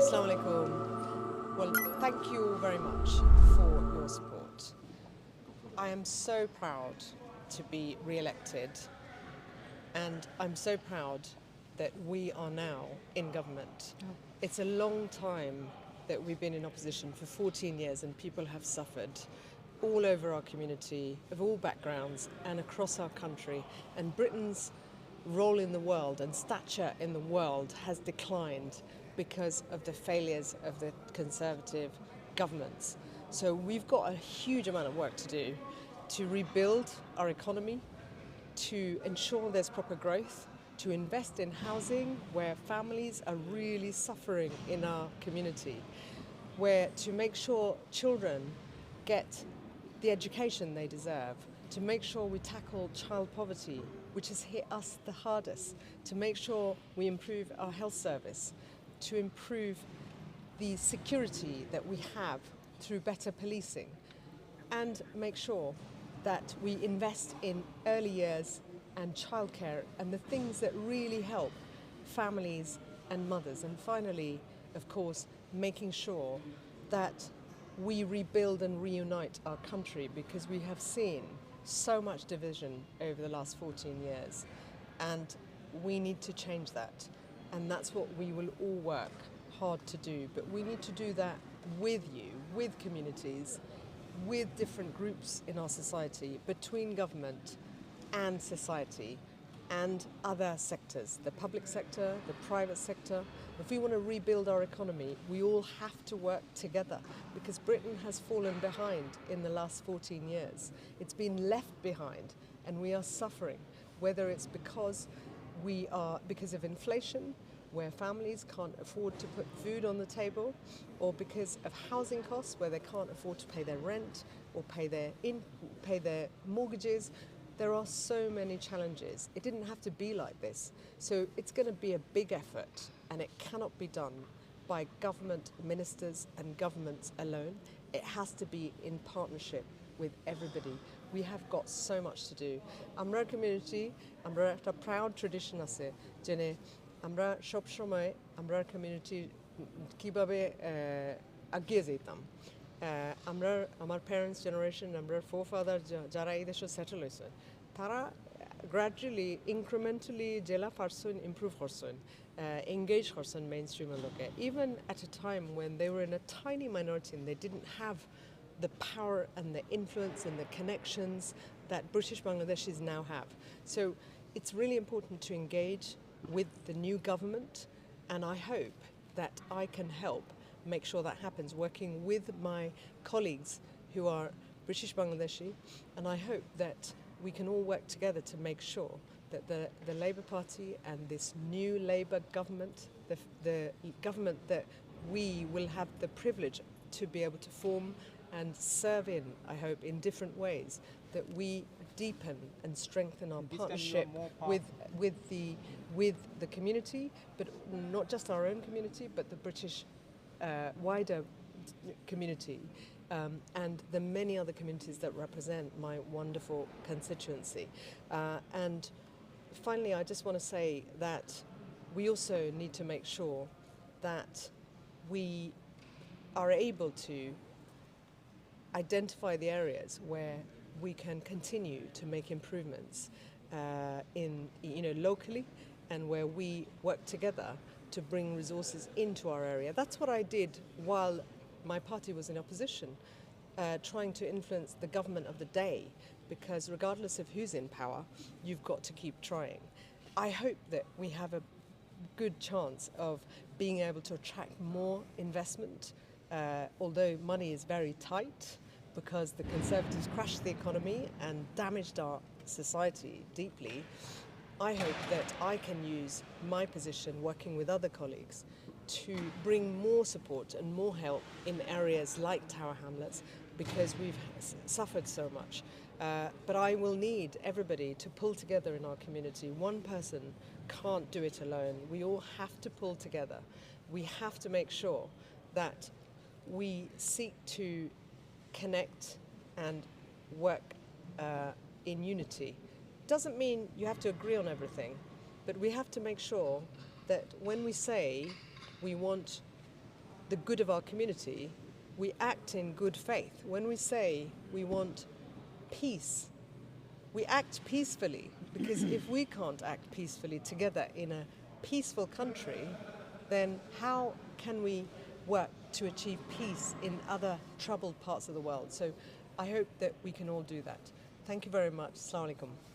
Assalamu alaikum. Well, thank you all very much for your support. I am so proud to be re-elected, and I'm so proud that we are now in government. It's a long time that we've been in opposition, for 14 years, and people have suffered all over our community, of all backgrounds and across our country. And Britain's role in the world and stature in the world has declined because of the failures of the Conservative governments. So we've got a huge amount of work to do to rebuild our economy, to ensure there's proper growth, to invest in housing where families are really suffering in our community, where to make sure children get the education they deserve, to make sure we tackle child poverty, which has hit us the hardest, to make sure we improve our health service, to improve the security that we have through better policing, and make sure that we invest in early years and childcare and the things that really help families and mothers. And finally, of course, making sure that we rebuild and reunite our country, because we have seen so much division over the last 14 years, and we need to change that. And that's what we will all work hard to do. But we need to do that with you, with communities, with different groups in our society, between government and society and other sectors, the public sector, the private sector. If we want to rebuild our economy, we all have to work together, because Britain has fallen behind in the last 14 years. It's been left behind and we are suffering, whether it's because of inflation, where families can't afford to put food on the table, or because of housing costs, where they can't afford to pay their rent or pay their mortgages. There are so many challenges. It didn't have to be like this. So it's going to be a big effort, and it cannot be done by government ministers and governments alone. It has to be in partnership with everybody. We have got so much to do. Amra community, amra একটা proud tradition আছে, জেনে আমরা সব সময় আমরা community কিভাবে আগিয়ে যেতাম। আমার parents generation, আমরা forefather যারা এই দেশে settle হয়েছে, তারা gradually, incrementally জেলা পারছেন, improve করছেন, engage করছেন mainstream লোকে, even at a time when they were in a tiny minority and they didn't have the power and the influence and the connections that British Bangladeshis now have. So it's really important to engage with the new government, and I hope that I can help make sure that happens, working with my colleagues who are British Bangladeshi, and I hope that we can all work together to make sure that the Labour Party and this new Labour government, the government that we will have the privilege to be able to form and serve in, I hope, in different ways, that we deepen and strengthen our partnership with the community, but not just our own community, but the British wider community, and the many other communities that represent my wonderful constituency. And finally, I just want to say that we also need to make sure that we are able to identify the areas where we can continue to make improvements locally, and where we work together to bring resources into our area. That's what I did while my party was in opposition, trying to influence the government of the day, because regardless of who's in power, you've got to keep trying. I hope that we have a good chance of being able to attract more investment, although money is very tight, because the Conservatives crashed the economy and damaged our society deeply. I hope that I can use my position working with other colleagues to bring more support and more help in areas like Tower Hamlets, because we've suffered so much. But I will need everybody to pull together in our community. One person can't do it alone. We all have to pull together. We have to make sure that we seek to connect and work in unity. Doesn't mean you have to agree on everything, but we have to make sure that when we say we want the good of our community, we act in good faith. When we say we want peace, we act peacefully, because if we can't act peacefully together in a peaceful country, then how can we work to achieve peace in other troubled parts of the world? So I hope that we can all do that. Thank you very much. Assalamu alaikum.